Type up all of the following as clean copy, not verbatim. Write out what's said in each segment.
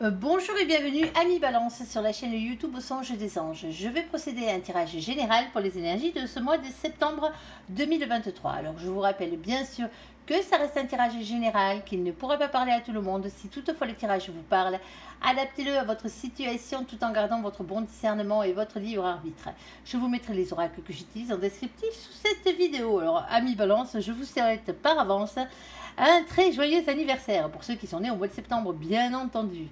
Bonjour et bienvenue, amis Balance, sur la chaîne YouTube Au Songe des Anges. Je vais procéder à un tirage général pour les énergies de ce mois de septembre 2023. Alors, je vous rappelle bien sûr que ça reste un tirage général, qu'il ne pourra pas parler à tout le monde. Si toutefois le tirage vous parle, adaptez-le à votre situation tout en gardant votre bon discernement et votre libre arbitre. Je vous mettrai les oracles que j'utilise en descriptif sous cette vidéo. Alors, amis Balance, je vous souhaite par avance un très joyeux anniversaire pour ceux qui sont nés au mois de septembre, bien entendu.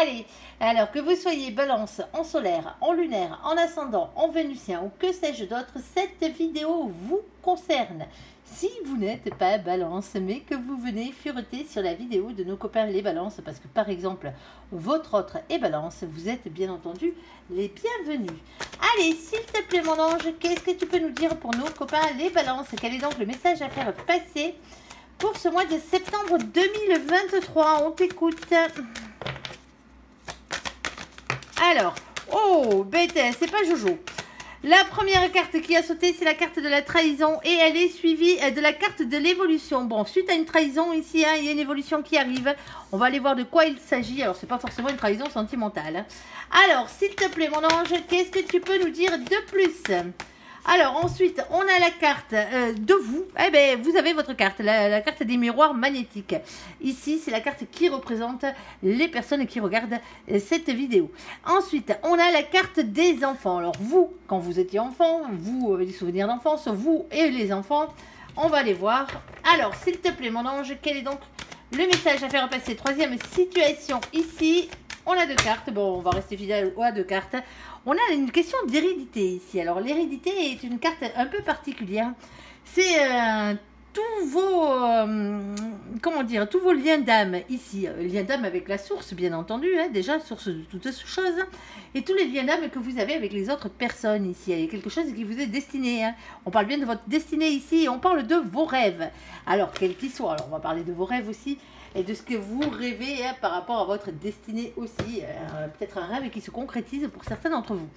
Allez, alors que vous soyez Balance en solaire, en lunaire, en ascendant, en vénusien ou que sais-je d'autre, cette vidéo vous concerne. Si vous n'êtes pas Balance, mais que vous venez fureter sur la vidéo de nos copains les Balances, parce que par exemple, votre autre est Balance, vous êtes bien entendu les bienvenus. Allez, s'il te plaît mon ange, qu'est-ce que tu peux nous dire pour nos copains les Balances? Quel est donc le message à faire passer pour ce mois de septembre 2023? On t'écoute. Alors, oh, bête, c'est pas Jojo. La première carte qui a sauté, c'est la carte de la trahison et elle est suivie de la carte de l'évolution. Bon, suite à une trahison ici, il y a une évolution qui arrive. On va aller voir de quoi il s'agit. Alors, c'est pas forcément une trahison sentimentale. Alors, s'il te plaît, mon ange, qu'est-ce que tu peux nous dire de plus? Alors ensuite, on a la carte de vous. Eh bien, vous avez votre carte, la carte des miroirs magnétiques. Ici, c'est la carte qui représente les personnes qui regardent cette vidéo. Ensuite, on a la carte des enfants. Alors vous, quand vous étiez enfant, vous avez des souvenirs d'enfance, vous et les enfants, on va les voir. Alors, s'il te plaît, mon ange, quel est donc le message à faire passer? Troisième situation ici. On a deux cartes. Bon, on va rester fidèle aux deux cartes. On a une question d'hérédité ici. Alors, l'hérédité est une carte un peu particulière. C'est tous vos, comment dire, tous vos liens d'âme ici. Liens d'âme avec la source, bien entendu, hein, déjà, source de toutes choses. Et tous les liens d'âme que vous avez avec les autres personnes ici. Il y a quelque chose qui vous est destiné. Hein. On parle bien de votre destinée ici et on parle de vos rêves. Alors, quels qu'ils soient. Alors, on va parler de vos rêves aussi. Et de ce que vous rêvez hein, par rapport à votre destinée aussi. Peut-être un rêve qui se concrétise pour certains d'entre vous.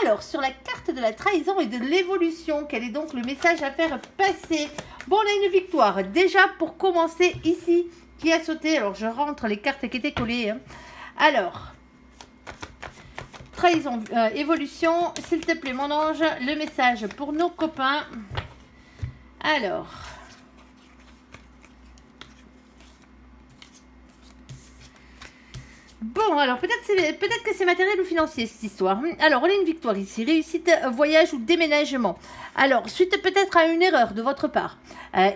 Alors, sur la carte de la trahison et de l'évolution, quel est donc le message à faire passer? Bon, on a une victoire. Déjà, pour commencer ici, qui a sauté. Alors, je rentre les cartes qui étaient collées. Hein. Alors, trahison, évolution, s'il te plaît, mon ange, le message pour nos copains. Alors... Bon, alors peut-être que c'est matériel ou financier cette histoire. Alors, on a une victoire ici. Réussite, voyage ou déménagement. Alors, suite peut-être à une erreur de votre part.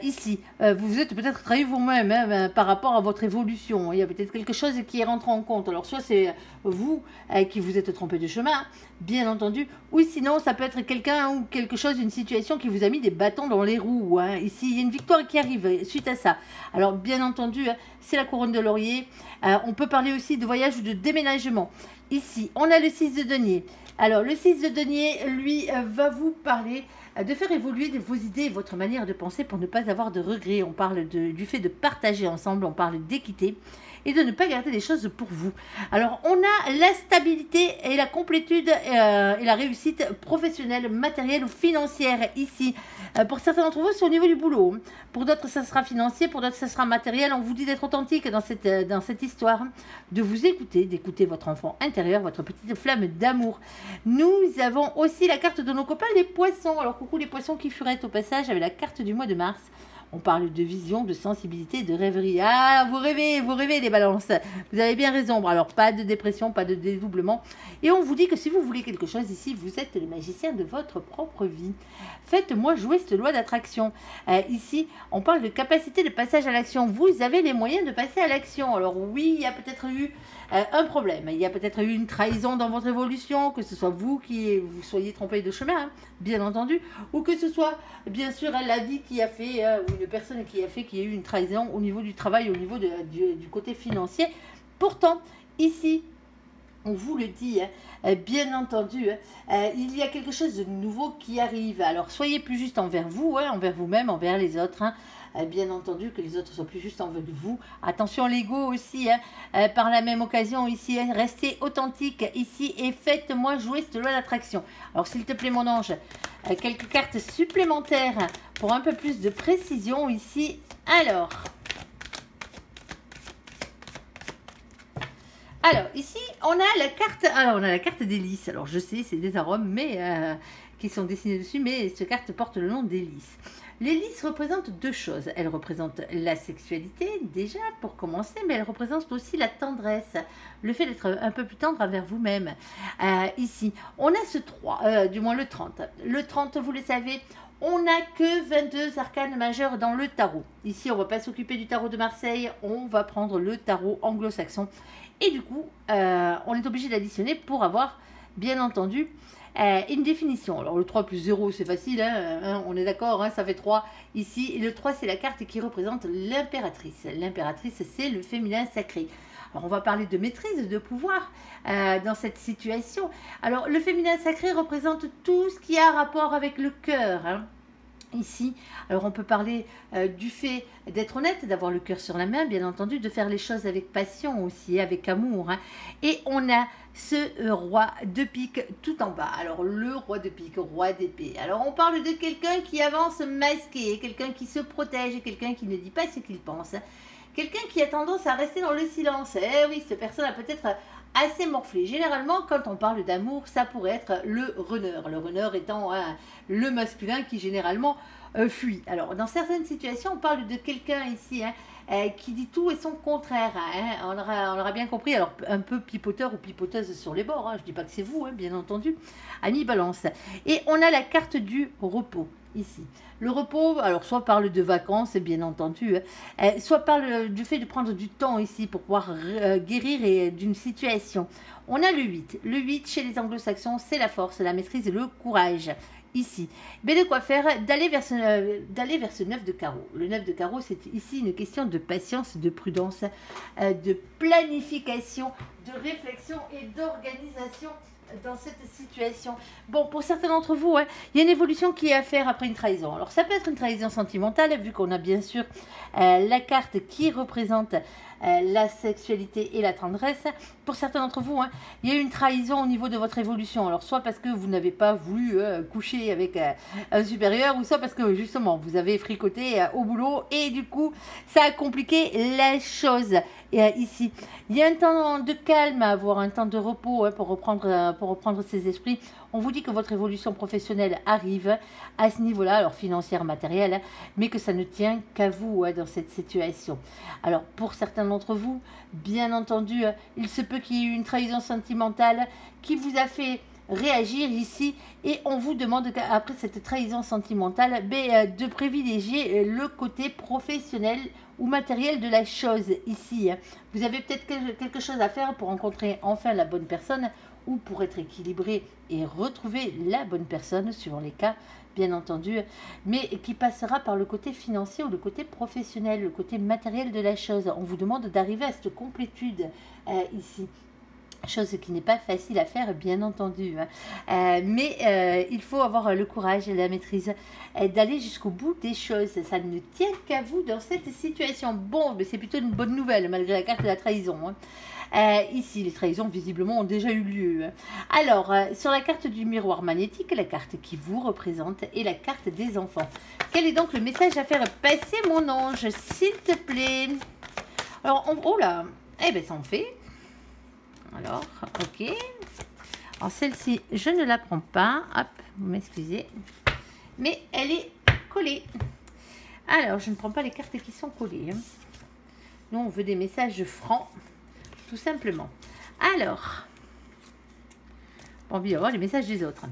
Ici, vous vous êtes peut-être trahi vous-même hein, par rapport à votre évolution. Il y a peut-être quelque chose qui est rentré en compte. Alors, soit c'est vous qui vous êtes trompé de chemin, bien entendu. Ou sinon, ça peut être quelqu'un ou quelque chose, une situation qui vous a mis des bâtons dans les roues. Hein. Ici, il y a une victoire qui arrive suite à ça. Alors, bien entendu, c'est la couronne de laurier. On peut parler aussi de voyage ou de déménagement. Ici, on a le 6 de denier. Alors, le 6 de denier, lui, va vous parler de faire évoluer vos idées et votre manière de penser pour ne pas avoir de regrets. On parle du fait de partager ensemble, on parle d'équité et de ne pas garder les choses pour vous. Alors, on a la stabilité et la complétude et la réussite professionnelle, matérielle ou financière ici. Pour certains d'entre vous, c'est au niveau du boulot. Pour d'autres, ça sera financier. Pour d'autres, ça sera matériel. On vous dit d'être authentique dans cette histoire, de vous écouter, d'écouter votre enfant intérieur, votre petite flamme d'amour. Nous avons aussi la carte de nos copains, les poissons. Alors, coucou les poissons qui furettent au passage avec la carte du mois de mars. On parle de vision, de sensibilité, de rêverie. Ah, vous rêvez les balances. Vous avez bien raison. Alors, pas de dépression, pas de dédoublement. Et on vous dit que si vous voulez quelque chose ici, vous êtes le magicien de votre propre vie. Faites-moi jouer cette loi d'attraction. Ici, on parle de capacité de passage à l'action. Vous avez les moyens de passer à l'action. Alors oui, il y a peut-être eu un problème. Il y a peut-être eu une trahison dans votre évolution, que ce soit vous qui vous soyez trompé de chemin, hein, bien entendu, ou que ce soit, bien sûr, la vie qui a fait, ou une personne qui a fait qu'il y a eu une trahison au niveau du travail, au niveau du côté financier. Pourtant, ici, on vous le dit, hein, bien entendu, il y a quelque chose de nouveau qui arrive. Alors, soyez plus juste envers vous, hein, envers vous-même, envers les autres. Hein. Bien entendu, que les autres soient plus justes envers vous. Attention l'ego aussi, hein, par la même occasion ici, hein, restez authentique ici et faites-moi jouer cette loi d'attraction. Alors, s'il te plaît, mon ange, quelques cartes supplémentaires pour un peu plus de précision ici. Alors... Alors, ici, on a la carte, alors, on a la carte des lys. Alors, je sais, c'est des arômes mais, qui sont dessinés dessus, mais cette carte porte le nom des lys. Les lys représentent deux choses. Elles représentent la sexualité, déjà, pour commencer, mais elles représentent aussi la tendresse, le fait d'être un peu plus tendre envers vous-même. Ici, on a ce 3, du moins le 30. Le 30, vous le savez, on n'a que 22 arcanes majeurs dans le tarot. Ici, on ne va pas s'occuper du tarot de Marseille, on va prendre le tarot anglo-saxon. Et du coup, on est obligé d'additionner pour avoir, bien entendu, une définition. Alors, le 3 plus 0, c'est facile, hein, on est d'accord, hein, ça fait 3 ici. Et le 3, c'est la carte qui représente l'impératrice. L'impératrice, c'est le féminin sacré. Alors, on va parler de maîtrise, de pouvoir dans cette situation. Alors, le féminin sacré représente tout ce qui a rapport avec le cœur, hein. Ici, alors on peut parler du fait d'être honnête, d'avoir le cœur sur la main, bien entendu, de faire les choses avec passion aussi, avec amour, hein. Et on a ce roi de pique tout en bas. Alors le roi de pique, roi d'épée. Alors on parle de quelqu'un qui avance masqué, quelqu'un qui se protège, quelqu'un qui ne dit pas ce qu'il pense, hein. Quelqu'un qui a tendance à rester dans le silence. Eh oui, cette personne a peut-être assez morflé. Généralement, quand on parle d'amour, ça pourrait être le runner. Le runner étant le masculin qui généralement fuit. Alors, dans certaines situations, on parle de quelqu'un ici qui dit tout et son contraire. Hein. On aura bien compris. Alors, un peu pipoteur ou pipoteuse sur les bords. Hein. Je ne dis pas que c'est vous, hein, bien entendu. Ami Balance. Et on a la carte du repos ici. Le repos, alors soit parle de vacances, bien entendu, soit parle du fait de prendre du temps ici pour pouvoir guérir d'une situation. On a le 8. Le 8 chez les anglo-saxons, c'est la force, la maîtrise et le courage. Ici, mais de quoi faire d'aller vers ce 9 de carreau. Le 9 de carreau, c'est ici une question de patience, de prudence, de planification, de réflexion et d'organisation dans cette situation. Bon, pour certains d'entre vous, hein, il y a une évolution qui est à faire après une trahison. Alors, ça peut être une trahison sentimentale, vu qu'on a bien sûr la carte qui représente la sexualité et la tendresse. Pour certains d'entre vous, hein, il y a eu une trahison au niveau de votre évolution. Alors, soit parce que vous n'avez pas voulu coucher avec un supérieur, ou soit parce que, justement, vous avez fricoté au boulot, et du coup, ça a compliqué la chose. Et ici, il y a un temps de calme à avoir, un temps de repos pour reprendre ses esprits. On vous dit que votre évolution professionnelle arrive à ce niveau-là, alors financière, matérielle, mais que ça ne tient qu'à vous dans cette situation. Alors, pour certains d'entre vous, bien entendu, il se peut qu'il y ait eu une trahison sentimentale qui vous a fait réagir ici, et on vous demande après cette trahison sentimentale de privilégier le côté professionnel ou matériel de la chose ici. Vous avez peut-être quelque chose à faire pour rencontrer enfin la bonne personne, ou pour être équilibré et retrouver la bonne personne, suivant les cas, bien entendu, mais qui passera par le côté financier ou le côté professionnel, le côté matériel de la chose. On vous demande d'arriver à cette complétude ici. Chose qui n'est pas facile à faire, bien entendu, hein. Mais il faut avoir le courage et la maîtrise d'aller jusqu'au bout des choses. Ça ne tient qu'à vous dans cette situation. Bon, mais c'est plutôt une bonne nouvelle, malgré la carte de la trahison, hein. Ici, les trahisons, visiblement, ont déjà eu lieu, hein. Alors, sur la carte du miroir magnétique, la carte qui vous représente est la carte des enfants. Quel est donc le message à faire passer, mon ange, s'il te plaît? Alors, oh là, eh bien, ça en fait. Alors, ok. Alors, celle-ci, je ne la prends pas. Hop, vous m'excusez. Mais elle est collée. Alors, je ne prends pas les cartes qui sont collées, hein. Nous, on veut des messages francs, tout simplement. Alors, on va voir les messages des autres.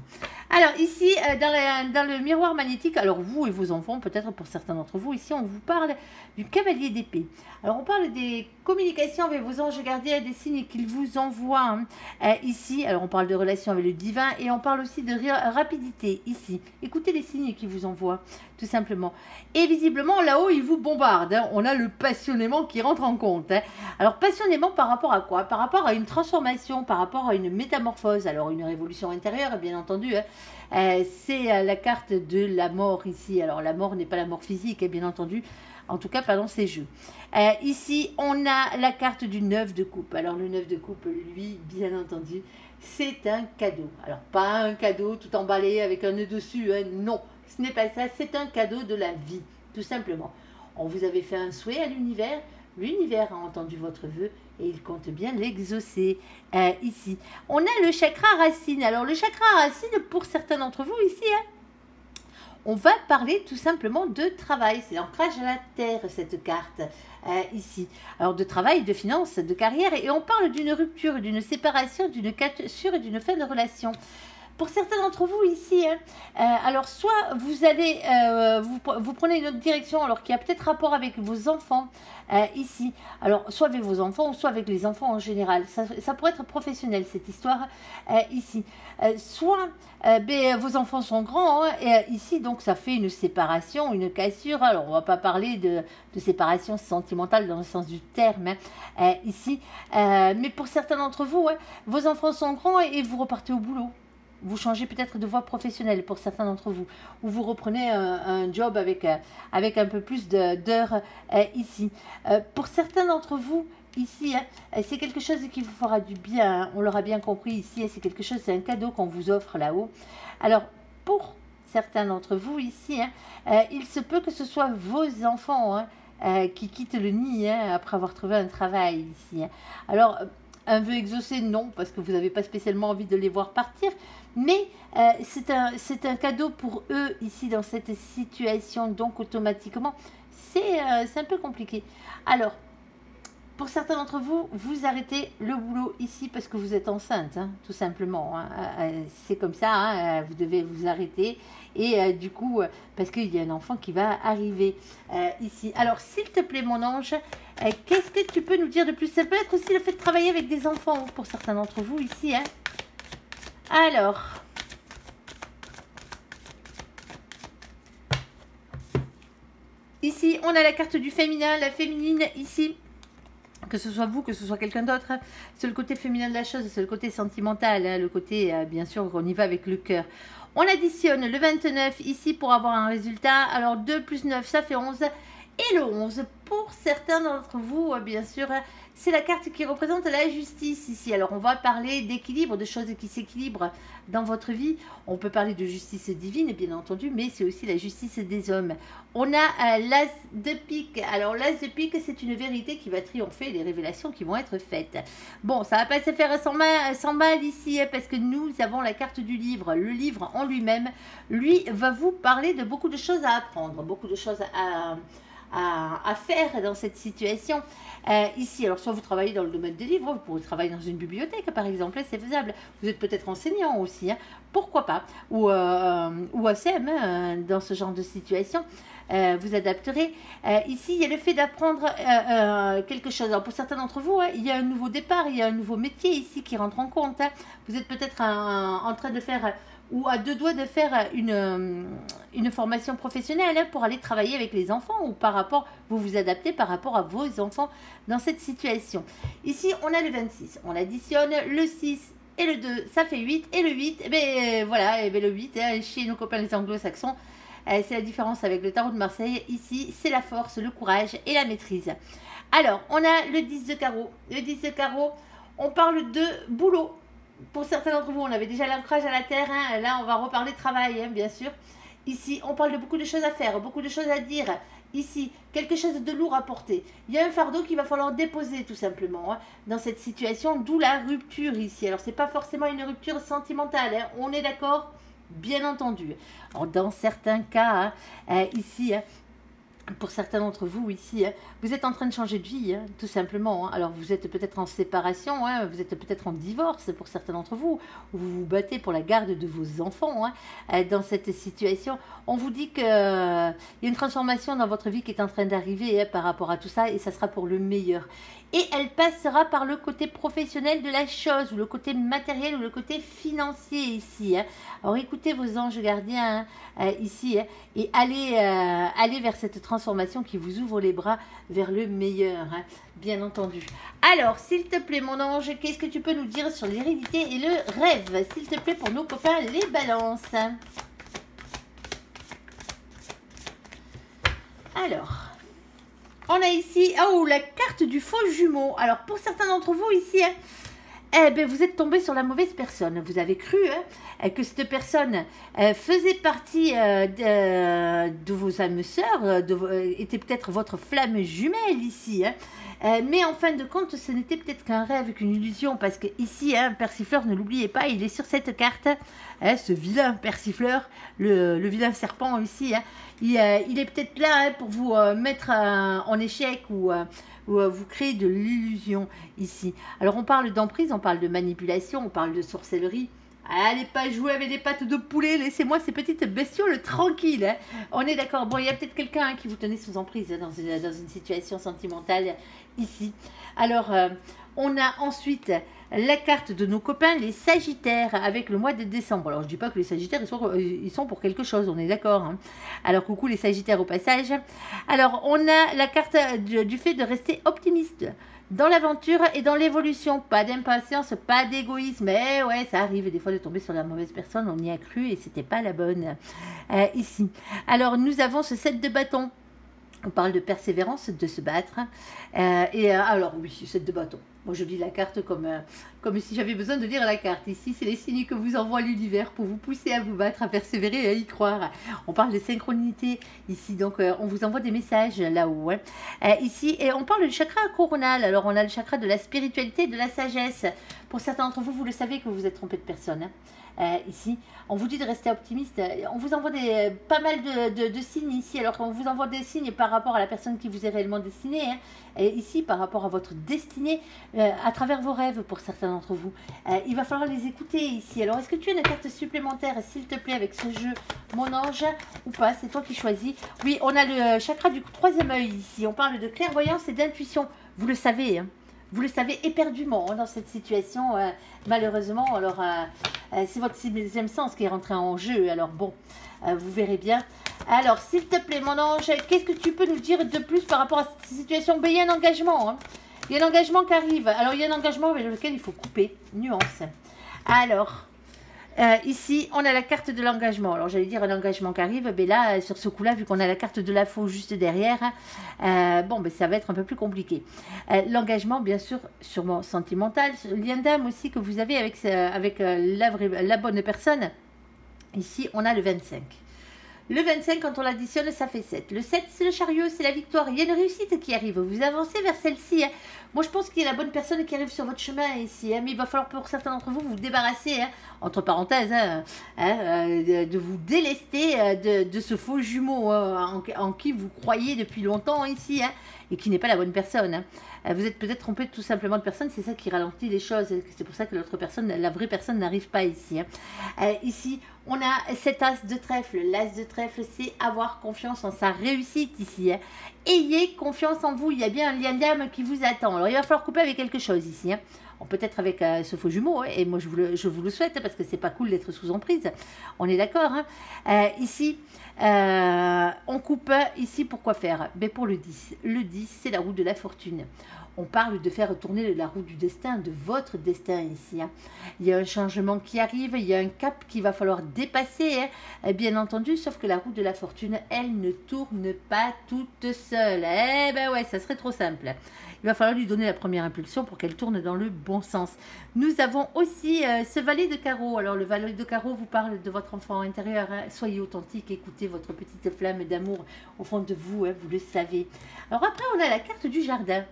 Alors, ici, dans le miroir magnétique, alors vous et vos enfants, peut-être pour certains d'entre vous, ici, on vous parle du cavalier d'épée. Alors, on parle des communications avec vos anges gardiens, des signes qu'ils vous envoient, hein. Ici, alors on parle de relation avec le divin, et on parle aussi de rapidité, ici. Écoutez les signes qu'ils vous envoient, tout simplement. Et visiblement, là-haut, ils vous bombardent, hein. On a le passionnément qui rentre en compte, hein. Alors, passionnément par rapport à quoi? Par rapport à une transformation, par rapport à une métamorphose, alors une révolution intérieure, bien entendu, hein. C'est la carte de la mort ici. Alors, la mort n'est pas la mort physique, hein, bien entendu. En tout cas, pas dans ces jeux. Ici, on a la carte du 9 de coupe. Alors, le 9 de coupe, lui, bien entendu, c'est un cadeau. Alors, pas un cadeau tout emballé avec un nœud dessus, hein. Non, ce n'est pas ça. C'est un cadeau de la vie, tout simplement. On vous avait fait un souhait à l'univers, l'univers a entendu votre vœu et il compte bien l'exaucer. Ici, on a le chakra racine. Alors, le chakra racine, pour certains d'entre vous ici, on va parler tout simplement de travail. C'est l'ancrage à la terre, cette carte, ici. Alors, de travail, de finances, de carrière. Et on parle d'une rupture, d'une séparation, d'une cassure et d'une fin de relation. Pour certains d'entre vous ici, alors soit vous allez, vous prenez une autre direction, alors qu'il y a peut-être rapport avec vos enfants ici. Alors, soit avec vos enfants, ou soit avec les enfants en général. Ça pourrait être professionnel, cette histoire ici. Soit vos enfants sont grands, ici, donc ça fait une séparation, une cassure. Alors, on ne va pas parler de séparation sentimentale dans le sens du terme ici. Mais pour certains d'entre vous, vos enfants sont grands et vous repartez au boulot. Vous changez peut-être de voie professionnelle pour certains d'entre vous, ou vous reprenez un job avec un peu plus d'heures ici. Pour certains d'entre vous, ici, c'est quelque chose qui vous fera du bien, hein, on l'aura bien compris ici, c'est quelque chose, c'est un cadeau qu'on vous offre là-haut. Alors, pour certains d'entre vous ici, il se peut que ce soit vos enfants qui quittent le nid après avoir trouvé un travail ici. Alors, un vœu exaucé, non, parce que vous n'avez pas spécialement envie de les voir partir, mais c'est un cadeau pour eux ici dans cette situation, donc automatiquement, c'est un peu compliqué. Alors, pour certains d'entre vous, vous arrêtez le boulot ici parce que vous êtes enceinte, hein, tout simplement. C'est comme ça, hein, vous devez vous arrêter. Et du coup, parce qu'il y a un enfant qui va arriver ici. Alors, s'il te plaît, mon ange, qu'est-ce que tu peux nous dire de plus? Ça peut être aussi le fait de travailler avec des enfants pour certains d'entre vous ici. Hein. Alors, ici, on a la carte du féminin, la féminine ici. Que ce soit vous, que ce soit quelqu'un d'autre, hein. C'est le côté féminin de la chose, c'est le côté sentimental, hein, le côté, bien sûr, on y va avec le cœur. On additionne le 29 ici pour avoir un résultat. Alors 2 plus 9, ça fait 11. Et le 11, pour certains d'entre vous, bien sûr, c'est la carte qui représente la justice ici. Alors, on va parler d'équilibre, de choses qui s'équilibrent dans votre vie. On peut parler de justice divine, bien entendu, mais c'est aussi la justice des hommes. On a l'as de pique. Alors, l'as de pique, c'est une vérité qui va triompher, les révélations qui vont être faites. Bon, ça ne va pas se faire sans mal ici, parce que nous avons la carte du livre. Le livre en lui-même, lui, va vous parler de beaucoup de choses à apprendre, beaucoup de choses à faire dans cette situation ici. Alors, soit vous travaillez dans le domaine des livres, vous pourrez travailler dans une bibliothèque, par exemple, c'est faisable. Vous êtes peut-être enseignant aussi, hein, pourquoi pas, ou ACM, dans ce genre de situation. Vous adapterez. Ici, il y a le fait d'apprendre quelque chose. Alors, pour certains d'entre vous, il y a un nouveau départ, il y a un nouveau métier ici qui rentre en compte. Hein. Vous êtes peut-être en train de faire ou à deux doigts de faire une formation professionnelle hein, pour aller travailler avec les enfants ou par rapport, vous vous adaptez par rapport à vos enfants dans cette situation. Ici, on a le 26, on additionne le 6 et le 2, ça fait 8 et le 8, et bien voilà, et bien le 8, hein, chez nos copains les anglo-saxons, c'est la différence avec le tarot de Marseille. Ici, c'est la force, le courage et la maîtrise. Alors, on a le 10 de carreau. Le 10 de carreau, on parle de boulot. Pour certains d'entre vous, on avait déjà l'ancrage à la terre. Hein. Là, on va reparler travail, hein, bien sûr. Ici, on parle de beaucoup de choses à faire, beaucoup de choses à dire. Ici, quelque chose de lourd à porter. Il y a un fardeau qu'il va falloir déposer, tout simplement, hein, dans cette situation, d'où la rupture ici. Alors, ce n'est pas forcément une rupture sentimentale, hein. On est d'accord, bien entendu. Alors, dans certains cas, hein, ici, hein, pour certains d'entre vous ici, hein, vous êtes en train de changer de vie, hein, tout simplement. Hein. Alors, vous êtes peut-être en séparation, hein, vous êtes peut-être en divorce pour certains d'entre vous, ou vous vous battez pour la garde de vos enfants. Hein. Dans cette situation, on vous dit qu'il y a une transformation dans votre vie qui est en train d'arriver hein, par rapport à tout ça, et ça sera pour le meilleur. Et elle passera par le côté professionnel de la chose, ou le côté matériel, ou le côté financier ici. Hein. Alors, écoutez vos anges gardiens hein, ici, hein, et allez vers cette transformation qui vous ouvre les bras vers le meilleur, hein, bien entendu. Alors, s'il te plaît, mon ange, qu'est-ce que tu peux nous dire sur l'hérédité et le rêve, s'il te plaît, pour nos copains, les balances. Alors, on a ici, oh, la carte du faux jumeau. Alors, pour certains d'entre vous ici, hein, Eh bien, vous êtes tombé sur la mauvaise personne. Vous avez cru que cette personne faisait partie de vos âmes sœurs, était peut-être votre flamme jumelle ici. Mais en fin de compte, ce n'était peut-être qu'un rêve, qu'une illusion, parce que ici, Persifleur, ne l'oubliez pas, il est sur cette carte, ce vilain Persifleur, le vilain serpent ici, il est peut-être là pour vous mettre en échec ou vous créer de l'illusion ici. Alors on parle d'emprise, on parle de manipulation, on parle de sorcellerie. Allez pas jouer avec des pattes de poulet, laissez-moi ces petites bestioles tranquilles. On est d'accord. Bon, il y a peut-être quelqu'un qui vous tenait sous emprise dans une situation sentimentale ici. Alors, on a ensuite la carte de nos copains, les Sagittaires, avec le mois de décembre. Alors, je ne dis pas que les Sagittaires, ils sont pour quelque chose, on est d'accord. Alors, coucou les Sagittaires au passage. Alors, on a la carte du fait de rester optimiste dans l'aventure et dans l'évolution. Pas d'impatience, pas d'égoïsme. Eh ouais, ça arrive des fois de tomber sur la mauvaise personne, on y a cru et c'était pas la bonne ici. Alors, nous avons ce 7 de bâton. On parle de persévérance, de se battre. Alors oui, 7 de bâton. Moi, je lis la carte comme si j'avais besoin de lire la carte. Ici, c'est les signes que vous envoie l'univers pour vous pousser à vous battre, à persévérer et à y croire. On parle de synchronité ici, donc on vous envoie des messages là-haut. Ici, et on parle du chakra coronal. Alors, on a le chakra de la spiritualité et de la sagesse. Pour certains d'entre vous, vous le savez que vous vous êtes trompé de personne. Ici, on vous dit de rester optimiste. On vous envoie pas mal de signes ici. Alors, on vous envoie des signes par rapport à la personne qui vous est réellement destinée. Et ici, par rapport à votre destinée, à travers vos rêves pour certains d'entre vous. Il va falloir les écouter ici. Alors, est-ce que tu as une carte supplémentaire, s'il te plaît, avec ce jeu, mon ange, ou pas? C'est toi qui choisis. Oui, on a le chakra du troisième œil ici. On parle de clairvoyance et d'intuition. Vous le savez, vous le savez éperdument dans cette situation, malheureusement. Alors, c'est votre sixième sens qui est rentré en jeu. Alors, bon, vous verrez bien. Alors, s'il te plaît, mon ange, qu'est-ce que tu peux nous dire de plus par rapport à cette situation? Ben, il y a un engagement. Il y a un engagement qui arrive. Alors, il y a un engagement avec lequel il faut couper. Nuance. Alors, ici, on a la carte de l'engagement. Alors, j'allais dire un engagement qui arrive. Mais là, sur ce coup-là, vu qu'on a la carte de la faux juste derrière, bon, ben, ça va être un peu plus compliqué. L'engagement, bien sûr, sûrement sentimental. Le lien d'âme aussi que vous avez avec la bonne personne. Ici, on a le 25. Le 25, quand on l'additionne, ça fait 7. Le 7, c'est le chariot, c'est la victoire. Il y a une réussite qui arrive. Vous avancez vers celle-ci. Moi, je pense qu'il y a la bonne personne qui arrive sur votre chemin ici. Mais il va falloir pour certains d'entre vous débarrasser, entre parenthèses, de vous délester de ce faux jumeau en qui vous croyez depuis longtemps ici et qui n'est pas la bonne personne. Vous êtes peut-être trompé tout simplement de personne. C'est ça qui ralentit les choses. C'est pour ça que l'autre personne, la vraie personne, n'arrive pas ici. Ici, on a cet as de trèfle. L'as de trèfle, c'est avoir confiance en sa réussite ici. Ayez confiance en vous. Il y a bien un lien d'âme qui vous attend. Alors, il va falloir couper avec quelque chose ici. Peut-être avec ce faux jumeau. Et moi, je vous le souhaite parce que c'est pas cool d'être sous emprise. On est d'accord. Ici, on coupe ici pour quoi faire? Ben, pour le 10. Le 10, c'est la roue de la fortune. On parle de faire tourner la roue du destin, de votre destin ici. Il y a un changement qui arrive, il y a un cap qu'il va falloir dépasser, bien entendu, sauf que la roue de la fortune, elle ne tourne pas toute seule. Eh ben ouais, ça serait trop simple. Il va falloir lui donner la première impulsion pour qu'elle tourne dans le bon sens. Nous avons aussi ce valet de carreau. Alors, le valet de carreau vous parle de votre enfant intérieur. Soyez authentique, écoutez votre petite flamme d'amour au fond de vous, vous le savez. Alors après, on a la carte du jardin.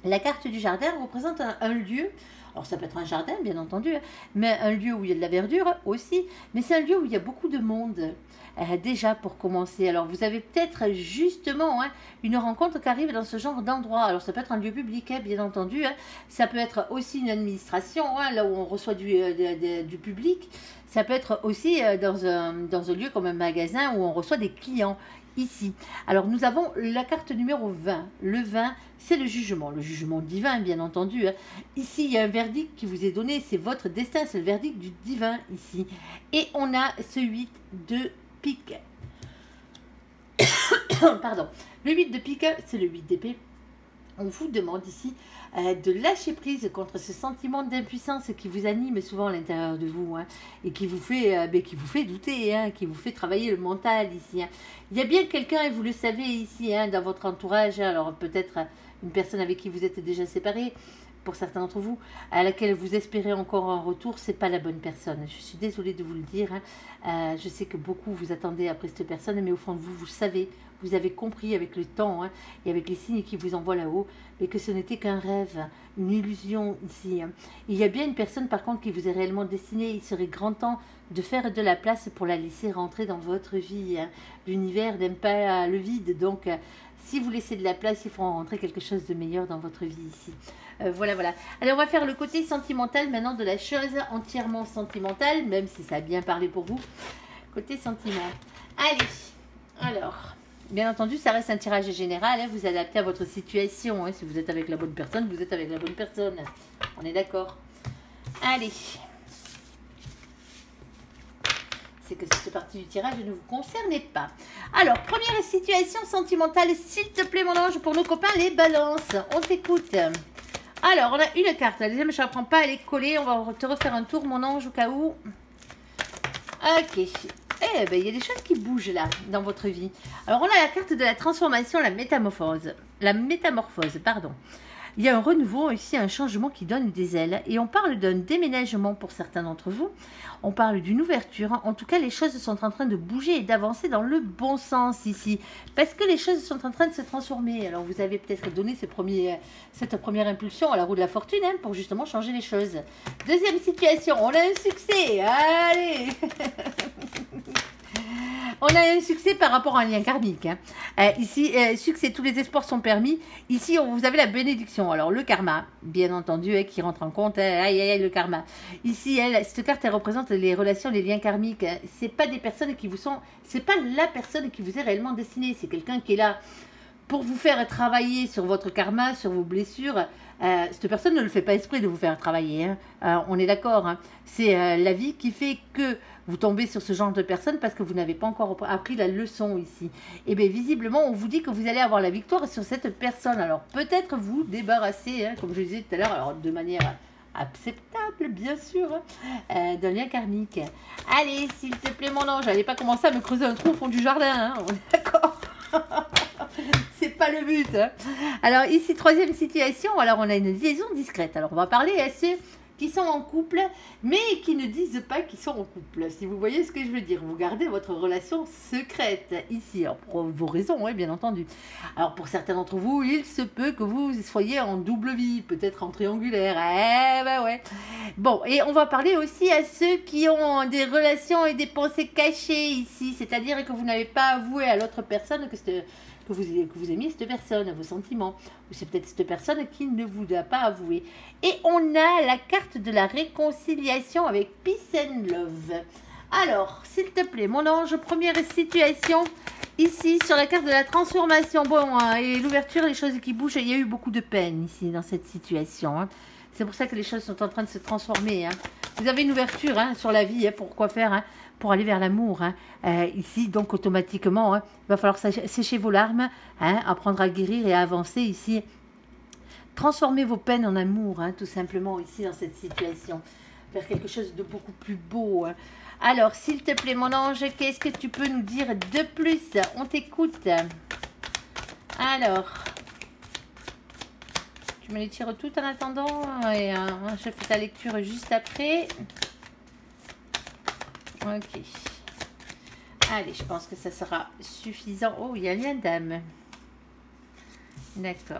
La carte du jardin représente un lieu, alors ça peut être un jardin bien entendu, mais un lieu où il y a de la verdure aussi, mais c'est un lieu où il y a beaucoup de monde, déjà pour commencer. Alors vous avez peut-être justement une rencontre qui arrive dans ce genre d'endroit. Alors ça peut être un lieu public, bien entendu, ça peut être aussi une administration, là où on reçoit du public, ça peut être aussi dans un lieu comme un magasin où on reçoit des clients. Ici. Alors, nous avons la carte numéro 20. Le 20, c'est le jugement divin, bien entendu. Ici, il y a un verdict qui vous est donné, c'est votre destin, c'est le verdict du divin, ici. Et on a ce 8 de pique. Pardon. Le 8 de pique, c'est le 8 d'épée. On vous demande ici de lâcher prise contre ce sentiment d'impuissance qui vous anime souvent à l'intérieur de vous et qui vous fait douter, qui vous fait travailler le mental ici. Il y a bien quelqu'un, et vous le savez ici, dans votre entourage, alors peut-être une personne avec qui vous êtes déjà séparé, pour certains d'entre vous, à laquelle vous espérez encore un retour, c'est pas la bonne personne. Je suis désolée de vous le dire. Je sais que beaucoup vous attendez après cette personne, mais au fond de vous, vous le savez, vous avez compris avec le temps et avec les signes qui vous envoient là-haut, mais que ce n'était qu'un rêve, une illusion ici. Il y a bien une personne par contre qui vous est réellement destinée. Il serait grand temps de faire de la place pour la laisser rentrer dans votre vie. L'univers n'aime pas le vide, donc si vous laissez de la place, il faut en rentrer quelque chose de meilleur dans votre vie ici. Voilà, voilà. Allez, on va faire le côté sentimental maintenant de la chose, entièrement sentimentale, même si ça a bien parlé pour vous. Côté sentiment. Allez, alors, bien entendu, ça reste un tirage général, vous adaptez à votre situation. Si vous êtes avec la bonne personne, vous êtes avec la bonne personne. On est d'accord? Allez. C'est que cette partie du tirage ne vous concerne pas. Alors, première situation sentimentale, s'il te plaît mon ange, pour nos copains les balances. On t'écoute. Alors, on a une carte. La deuxième, je ne la prends pas, elle est collée. On va te refaire un tour, mon ange, au cas où. Ok. Eh ben, il y a des choses qui bougent là, dans votre vie. Alors, on a la carte de la transformation, la métamorphose. La métamorphose, pardon. Il y a un renouveau ici, un changement qui donne des ailes. Et on parle d'un déménagement pour certains d'entre vous. On parle d'une ouverture. En tout cas, les choses sont en train de bouger et d'avancer dans le bon sens ici. Parce que les choses sont en train de se transformer. Alors, vous avez peut-être donné cette première impulsion à la roue de la fortune pour justement changer les choses. Deuxième situation, on a un succès. Allez. On a un succès par rapport à un lien karmique. Ici, succès, tous les espoirs sont permis. Ici, vous avez la bénédiction. Alors, le karma, bien entendu, qui rentre en compte. Aïe, aïe, aïe, le karma. Ici, cette carte, elle représente les relations, les liens karmiques. C'est pas des personnes qui vous sont... C'est pas la personne qui vous est réellement destinée. C'est quelqu'un qui est là pour vous faire travailler sur votre karma, sur vos blessures. Cette personne ne le fait pas exprès de vous faire travailler. On est d'accord. C'est la vie qui fait que vous tombez sur ce genre de personne parce que vous n'avez pas encore appris la leçon ici. Et bien visiblement, on vous dit que vous allez avoir la victoire sur cette personne. Alors peut-être vous débarrasser, comme je disais tout à l'heure, alors de manière acceptable, bien sûr, d'un lien karmique. Allez, s'il te plaît, mon ange, n'allez pas commencer à me creuser un trou au fond du jardin. On est d'accord. C'est pas le but. Alors ici, troisième situation. Alors on a une liaison discrète. Alors on va parler à ceux qui sont en couple, mais qui ne disent pas qu'ils sont en couple. Si vous voyez ce que je veux dire, vous gardez votre relation secrète ici, alors pour vos raisons, bien entendu. Alors pour certains d'entre vous, il se peut que vous soyez en double vie, peut-être en triangulaire. Ouais. Bon, et on va parler aussi à ceux qui ont des relations et des pensées cachées ici, c'est-à-dire que vous n'avez pas avoué à l'autre personne que vous aimiez cette personne, vos sentiments. Ou c'est peut-être cette personne qui ne vous a pas avoué. Et on a la carte de la réconciliation avec Peace and Love. Alors, s'il te plaît, mon ange, première situation, ici, sur la carte de la transformation. Bon, et l'ouverture, les choses qui bougent, il y a eu beaucoup de peine ici, dans cette situation. C'est pour ça que les choses sont en train de se transformer. Vous avez une ouverture sur la vie, pour quoi faire pour aller vers l'amour. Ici, donc, automatiquement, il va falloir sécher vos larmes, apprendre à guérir et à avancer ici. Transformer vos peines en amour, tout simplement, ici, dans cette situation. Faire quelque chose de beaucoup plus beau. Alors, s'il te plaît, mon ange, qu'est-ce que tu peux nous dire de plus? On t'écoute. Alors, tu me les tires toutes en attendant et je fais ta lecture juste après. Ok. Allez, je pense que ça sera suffisant. Oh, il y a un lien d'âme. D'accord.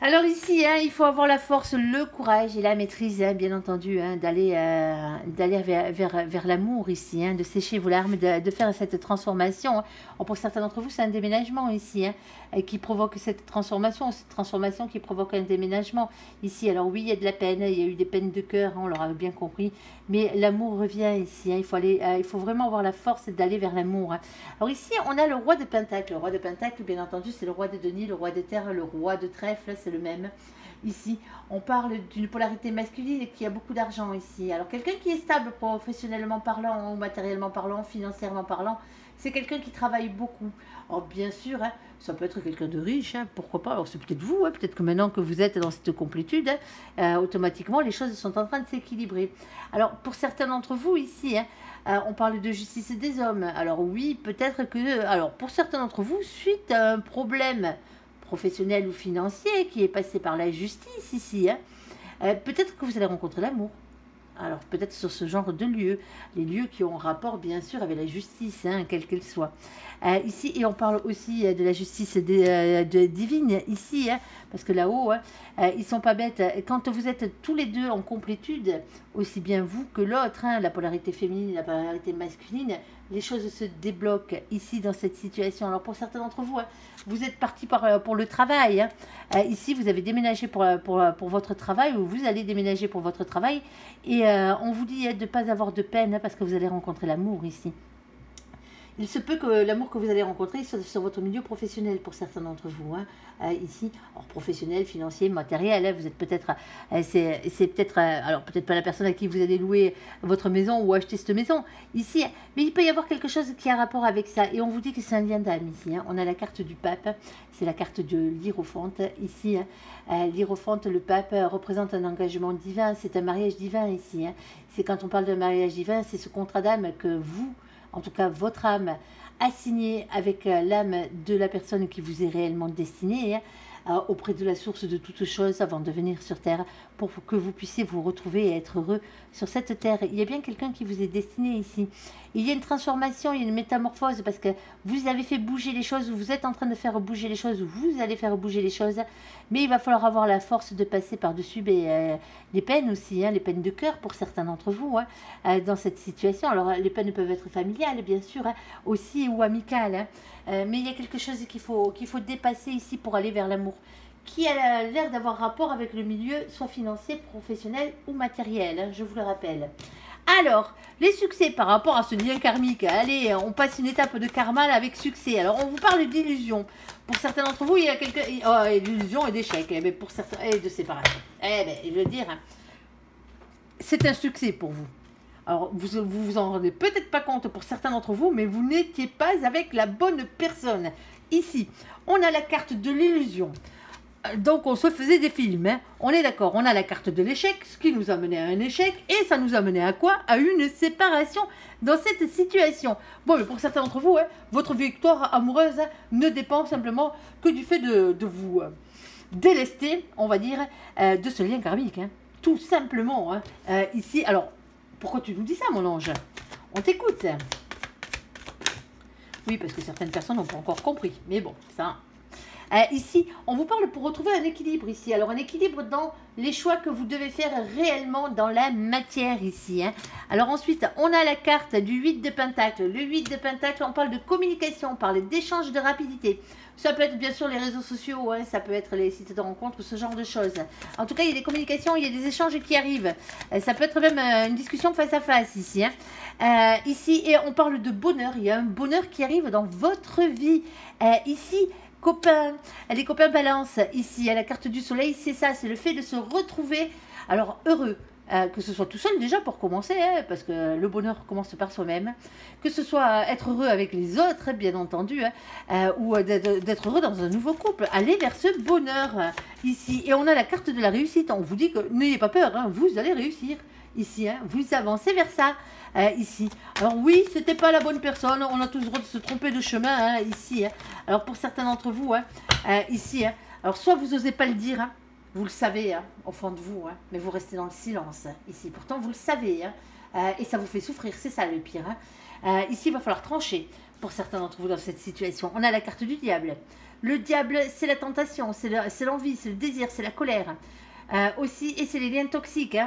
Alors ici, il faut avoir la force, le courage et la maîtrise, bien entendu, d'aller vers l'amour ici, de sécher vos larmes, de faire cette transformation. Pour certains d'entre vous, c'est un déménagement ici, qui provoque cette transformation qui provoque un déménagement ici. Alors oui, il y a de la peine, il y a eu des peines de cœur, on l'aura bien compris, mais l'amour revient ici. Il faut vraiment avoir la force d'aller vers l'amour. Alors ici, on a le roi de Pentacle. Le roi de Pentacle, bien entendu, c'est le roi de deniers, le roi de terre, le roi de trèfle, c'est le même. Ici, on parle d'une polarité masculine et qui a beaucoup d'argent ici. Alors, quelqu'un qui est stable professionnellement parlant ou matériellement parlant, financièrement parlant, c'est quelqu'un qui travaille beaucoup. Alors, bien sûr, ça peut être quelqu'un de riche, pourquoi pas. Alors, c'est peut-être vous, peut-être que maintenant que vous êtes dans cette complétude, automatiquement, les choses sont en train de s'équilibrer. Alors, pour certains d'entre vous ici, on parle de justice des hommes. Alors, oui, peut-être que... Alors, pour certains d'entre vous, suite à un problème professionnel ou financier qui est passé par la justice ici. Peut-être que vous allez rencontrer l'amour. Alors peut-être sur ce genre de lieux, les lieux qui ont rapport bien sûr avec la justice, quelle qu'elle soit. Ici, et on parle aussi de la justice divine ici, parce que là-haut, ils sont pas bêtes. Quand vous êtes tous les deux en complétude, aussi bien vous que l'autre, la polarité féminine, la polarité masculine, les choses se débloquent ici dans cette situation. Alors pour certains d'entre vous, vous êtes partis pour le travail. Ici, vous avez déménagé pour votre travail, ou vous allez déménager pour votre travail, et on vous dit de ne pas avoir de peine parce que vous allez rencontrer l'amour ici. Il se peut que l'amour que vous allez rencontrer soit sur votre milieu professionnel pour certains d'entre vous, ici, alors professionnel, financier, matériel, vous êtes peut-être, c'est peut-être, alors peut-être pas la personne à qui vous allez louer votre maison ou acheter cette maison, ici, mais il peut y avoir quelque chose qui a rapport avec ça, et on vous dit que c'est un lien d'âme ici, on a la carte du pape, c'est la carte de l'Hiérophante, ici, l'Hiérophante, le pape, représente un engagement divin, c'est un mariage divin ici, c'est quand on parle de mariage divin, c'est ce contrat d'âme que vous, en tout cas votre âme, a signé avec l'âme de la personne qui vous est réellement destinée, auprès de la source de toutes choses avant de venir sur Terre, pour que vous puissiez vous retrouver et être heureux sur cette Terre. Il y a bien quelqu'un qui vous est destiné ici. Il y a une transformation, il y a une métamorphose, parce que vous avez fait bouger les choses, vous êtes en train de faire bouger les choses, vous allez faire bouger les choses, mais il va falloir avoir la force de passer par-dessus les peines aussi, les peines de cœur pour certains d'entre vous, dans cette situation. Alors les peines peuvent être familiales, bien sûr, aussi, ou amicales, mais il y a quelque chose qu'il faut dépasser ici pour aller vers l'amour, qui a l'air d'avoir rapport avec le milieu, soit financier, professionnel ou matériel, je vous le rappelle. Alors, les succès par rapport à ce lien karmique, allez, on passe une étape de karma là, avec succès. Alors, on vous parle d'illusion. Pour certains d'entre vous, il y a d'illusion et d'échec, mais pour certains, et de séparation. Je veux dire, c'est un succès pour vous. Alors, vous en rendez peut-être pas compte pour certains d'entre vous, mais vous n'étiez pas avec la bonne personne. Ici, on a la carte de l'illusion. Donc, on se faisait des films, on est d'accord, on a la carte de l'échec, ce qui nous a mené à un échec, et ça nous a mené à quoi? À une séparation dans cette situation. Bon, mais pour certains d'entre vous, votre victoire amoureuse ne dépend simplement que du fait de vous délester, on va dire, de ce lien karmique, tout simplement. Ici, alors, pourquoi tu nous dis ça, mon ange? On t'écoute. Oui, parce que certaines personnes n'ont pas encore compris, mais bon, ça... ici, on vous parle pour retrouver un équilibre ici. Alors, un équilibre dans les choix que vous devez faire réellement dans la matière ici. Alors ensuite, on a la carte du 8 de Pentacle. Le 8 de Pentacle, on parle de communication, on parle d'échange de rapidité. Ça peut être bien sûr les réseaux sociaux, ça peut être les sites de rencontres, ce genre de choses. En tout cas, il y a des communications, il y a des échanges qui arrivent. Ça peut être même une discussion face à face ici. Ici, et on parle de bonheur. Il y a un bonheur qui arrive dans votre vie. Ici, copains, les copains balance, ici, à la carte du soleil, c'est ça, c'est le fait de se retrouver, alors heureux, que ce soit tout seul déjà pour commencer, parce que le bonheur commence par soi-même, que ce soit être heureux avec les autres, bien entendu, ou d'être heureux dans un nouveau couple, aller vers ce bonheur, ici, et on a la carte de la réussite, on vous dit que n'ayez pas peur, vous allez réussir, ici, vous avancez vers ça, ici. Alors oui, c'était pas la bonne personne, on a tous le droit de se tromper de chemin, ici. Alors pour certains d'entre vous, ici, alors soit vous osez pas le dire, vous le savez, au fond de vous, mais vous restez dans le silence, ici. Pourtant, vous le savez, et ça vous fait souffrir, c'est ça le pire. Ici, il va falloir trancher pour certains d'entre vous dans cette situation. On a la carte du diable. Le diable, c'est la tentation, c'est l'envie, c'est le désir, c'est la colère. Aussi, et c'est les liens toxiques.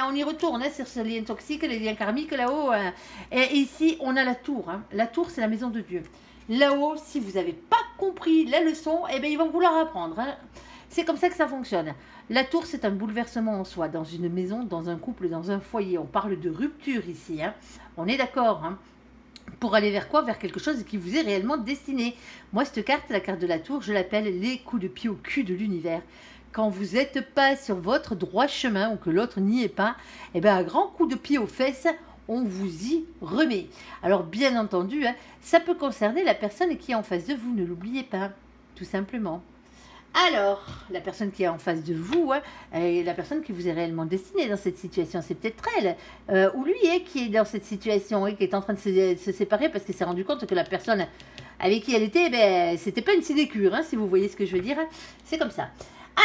On y retourne sur ces liens toxiques, les liens karmiques là-haut. Et ici, on a la tour. La tour, c'est la maison de Dieu. Là-haut, si vous n'avez pas compris la leçon, ils vont vous la apprendre. C'est comme ça que ça fonctionne. La tour, c'est un bouleversement en soi, dans une maison, dans un couple, dans un foyer. On parle de rupture ici. On est d'accord. Pour aller vers quoi? Vers quelque chose qui vous est réellement destiné. Moi, cette carte, la carte de la tour, je l'appelle les coups de pied au cul de l'univers. Quand vous n'êtes pas sur votre droit chemin ou que l'autre n'y est pas, un grand coup de pied aux fesses, on vous y remet. Alors, bien entendu, ça peut concerner la personne qui est en face de vous, ne l'oubliez pas, tout simplement. Alors, la personne qui est en face de vous, la personne qui vous est réellement destinée dans cette situation, c'est peut-être elle, ou lui qui est dans cette situation et qui est en train de se séparer parce qu'il s'est rendu compte que la personne avec qui elle était, ben, c'était pas une sinécure, hein, si vous voyez ce que je veux dire. C'est comme ça.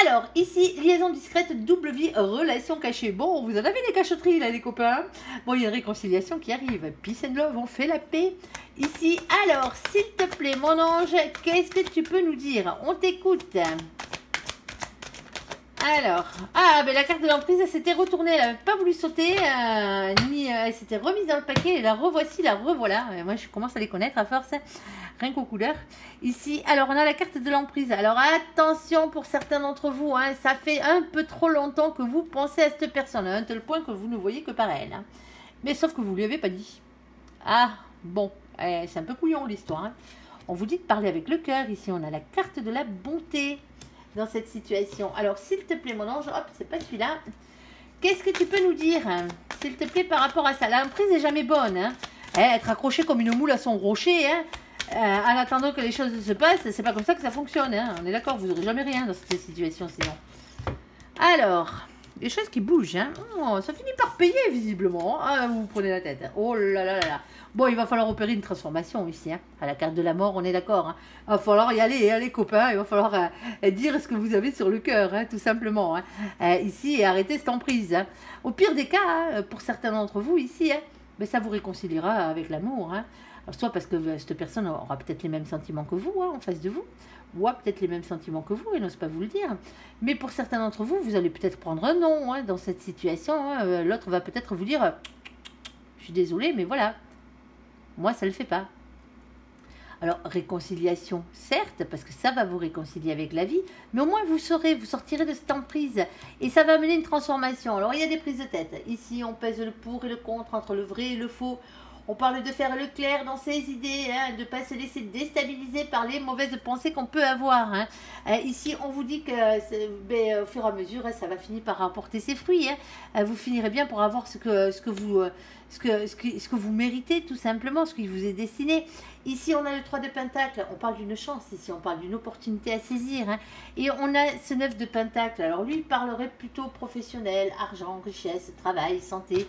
Alors, ici, liaison discrète, double vie, relation cachée. Bon, vous en avez des cachotteries, là, les copains. Bon, il y a une réconciliation qui arrive. Peace and love, on fait la paix. Ici, alors, s'il te plaît, mon ange, qu'est-ce que tu peux nous dire? On t'écoute. Alors, ben la carte de l'emprise, elle s'était retournée, elle n'avait pas voulu sauter, elle s'était remise dans le paquet, et la revoici, la revoilà. Moi, je commence à les connaître à force, rien qu'aux couleurs. Ici, alors, on a la carte de l'emprise. Alors, attention pour certains d'entre vous, hein, ça fait un peu trop longtemps que vous pensez à cette personne, à un tel point que vous ne voyez que par elle. Hein. Mais sauf que vous ne lui avez pas dit. Ah, bon, c'est un peu couillon l'histoire. Hein. On vous dit de parler avec le cœur. Ici, on a la carte de la bonté. Dans cette situation. Alors, s'il te plaît, mon ange, hop, c'est pas celui-là. Qu'est-ce que tu peux nous dire, s'il te plaît, par rapport à ça? L'emprise n'est jamais bonne. Hein. Être accroché comme une moule à son rocher, hein, en attendant que les choses se passent, c'est pas comme ça que ça fonctionne. Hein. On est d'accord, vous n'aurez jamais rien dans cette situation sinon. Alors, des choses qui bougent. Hein. Oh, ça finit par payer, visiblement. Ah, vous vous prenez la tête. Oh là là là là. Bon, il va falloir opérer une transformation ici. Hein. À la carte de la mort, on est d'accord. Hein. Il va falloir y aller, hein, les copains. Il va falloir dire ce que vous avez sur le cœur, hein, tout simplement. Hein. Ici, et arrêter cette emprise. Hein. Au pire des cas, hein, pour certains d'entre vous ici, hein, ben, ça vous réconciliera avec l'amour. Hein. Soit parce que cette personne aura peut-être les mêmes sentiments que vous, hein, en face de vous, ou a peut-être les mêmes sentiments que vous et n'ose pas vous le dire. Mais pour certains d'entre vous, vous allez peut-être prendre un non hein, dans cette situation. Hein. L'autre va peut-être vous dire « Je suis désolé, mais voilà, moi ça ne le fait pas ». Alors, réconciliation, certes, parce que ça va vous réconcilier avec la vie, mais au moins vous saurez, vous sortirez de cette emprise et ça va amener une transformation. Alors, il y a des prises de tête. Ici, on pèse le pour et le contre entre le vrai et le faux. On parle de faire le clair dans ses idées, hein, de ne pas se laisser déstabiliser par les mauvaises pensées qu'on peut avoir. Hein. Ici, on vous dit que au fur et à mesure, ça va finir par apporter ses fruits. Hein. Vous finirez bien pour avoir ce que vous méritez, tout simplement, ce qui vous est destiné. Ici, on a le 3 de Pentacle. On parle d'une chance ici, on parle d'une opportunité à saisir. Hein. Et on a ce 9 de Pentacle. Alors, lui, il parlerait plutôt professionnel, argent, richesse, travail, santé.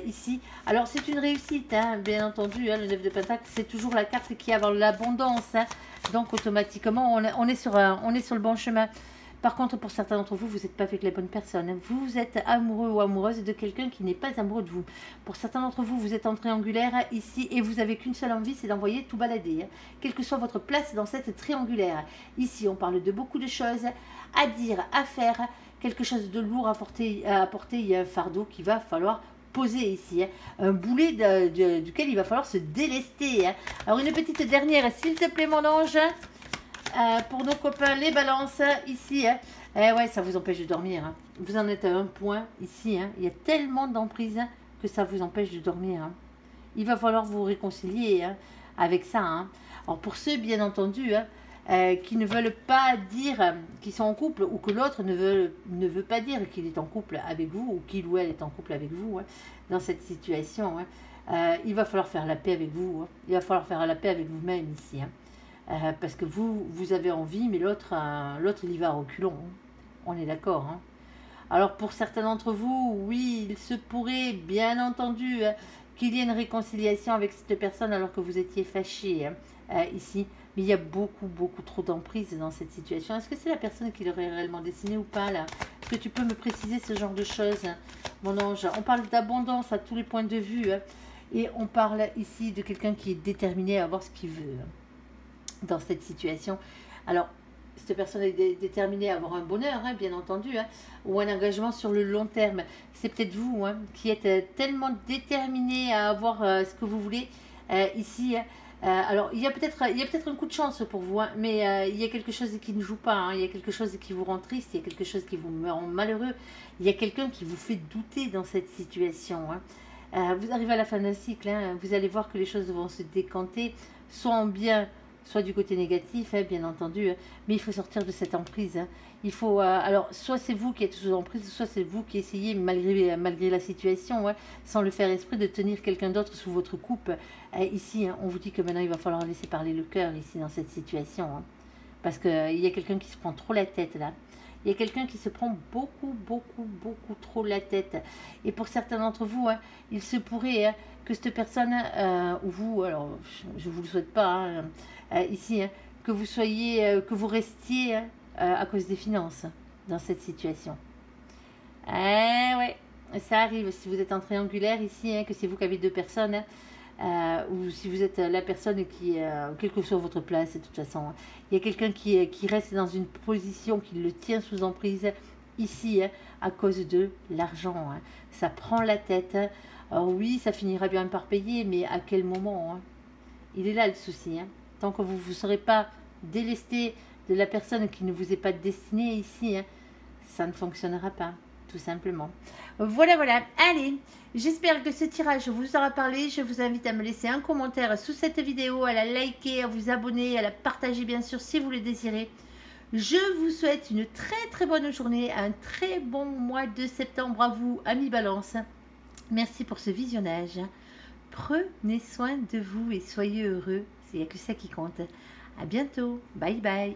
Ici, alors c'est une réussite, hein, bien entendu, hein, le 9 de Pentacle, c'est toujours la carte qui a l'abondance, hein, donc automatiquement on est sur le bon chemin. Par contre, pour certains d'entre vous, vous n'êtes pas avec les bonnes personnes, hein. Vous êtes amoureux ou amoureuse de quelqu'un qui n'est pas amoureux de vous. Pour certains d'entre vous, vous êtes en triangulaire ici et vous n'avez qu'une seule envie, c'est d'envoyer tout balader, hein, quelle que soit votre place dans cette triangulaire. Ici, on parle de beaucoup de choses à dire, à faire, quelque chose de lourd à apporter, il y a un fardeau qu'il va falloir poser ici, hein. Un boulet duquel il va falloir se délester. Hein. Alors une petite dernière, s'il te plaît mon ange, pour nos copains les balances, ici, hein. Ouais, ça vous empêche de dormir. Hein. Vous en êtes à un point ici, hein. Il y a tellement d'emprise hein, que ça vous empêche de dormir. Hein. Il va falloir vous réconcilier hein, avec ça. Hein. Alors pour ceux, bien entendu, hein, qui ne veulent pas dire qu'ils sont en couple ou que l'autre ne veut pas dire qu'il est en couple avec vous ou qu'il ou elle est en couple avec vous hein, dans cette situation. Hein. Il va falloir faire la paix avec vous. Hein. Il va falloir faire la paix avec vous-même ici. Hein. Parce que vous avez envie, mais l'autre il y va à reculons. Hein. On est d'accord. Hein. Alors pour certains d'entre vous, oui, il se pourrait bien entendu hein, qu'il y ait une réconciliation avec cette personne alors que vous étiez fâché hein, ici. Mais il y a beaucoup trop d'emprise dans cette situation. Est-ce que c'est la personne qui l'aurait réellement destinée ou pas là? Est-ce que tu peux me préciser ce genre de choses, hein, mon ange? On parle d'abondance à tous les points de vue. Hein, et on parle ici de quelqu'un qui est déterminé à avoir ce qu'il veut hein, dans cette situation. Alors, cette personne est déterminée à avoir un bonheur, hein, bien entendu, hein, ou un engagement sur le long terme. C'est peut-être vous hein, qui êtes tellement déterminé à avoir ce que vous voulez ici. Hein, alors, il y a peut-être un coup de chance pour vous, hein, mais il y a quelque chose qui ne joue pas, hein, il y a quelque chose qui vous rend triste, il y a quelque chose qui vous rend malheureux, il y a quelqu'un qui vous fait douter dans cette situation. Hein. Vous arrivez à la fin d'un cycle, hein, vous allez voir que les choses vont se décanter, soit en bien, soit du côté négatif, hein, bien entendu, hein, mais il faut sortir de cette emprise. Hein. Il faut, alors, soit c'est vous qui êtes sous emprise, soit c'est vous qui essayez, malgré la situation, hein, sans le faire esprit, de tenir quelqu'un d'autre sous votre coupe. Ici, hein, on vous dit que maintenant, il va falloir laisser parler le cœur, ici, dans cette situation. Hein, parce qu'il y a quelqu'un qui se prend trop la tête, là. Il y a quelqu'un qui se prend beaucoup trop la tête. Et pour certains d'entre vous, hein, il se pourrait que cette personne, ou vous, alors je ne vous le souhaite pas ici, que vous soyez, que vous restiez à cause des finances dans cette situation. Ouais, ça arrive si vous êtes en triangulaire ici, que c'est vous qui avez deux personnes. Ou si vous êtes la personne qui, quelle que soit votre place, de toute façon, il y a quelqu'un qui reste dans une position qui le tient sous emprise ici, à cause de l'argent. Ça prend la tête. Alors oui, ça finira bien par payer, mais à quel moment? Il est là le souci. Tant que vous ne serez pas délesté de la personne qui ne vous est pas destinée ici, ça ne fonctionnera pas, tout simplement. Voilà. Allez, j'espère que ce tirage vous aura parlé. Je vous invite à me laisser un commentaire sous cette vidéo, à la liker, à vous abonner, à la partager bien sûr si vous le désirez. Je vous souhaite une très bonne journée, un très bon mois de septembre à vous, amis Balance. Merci pour ce visionnage. Prenez soin de vous et soyez heureux. Il n'y a que ça qui compte. À bientôt. Bye bye.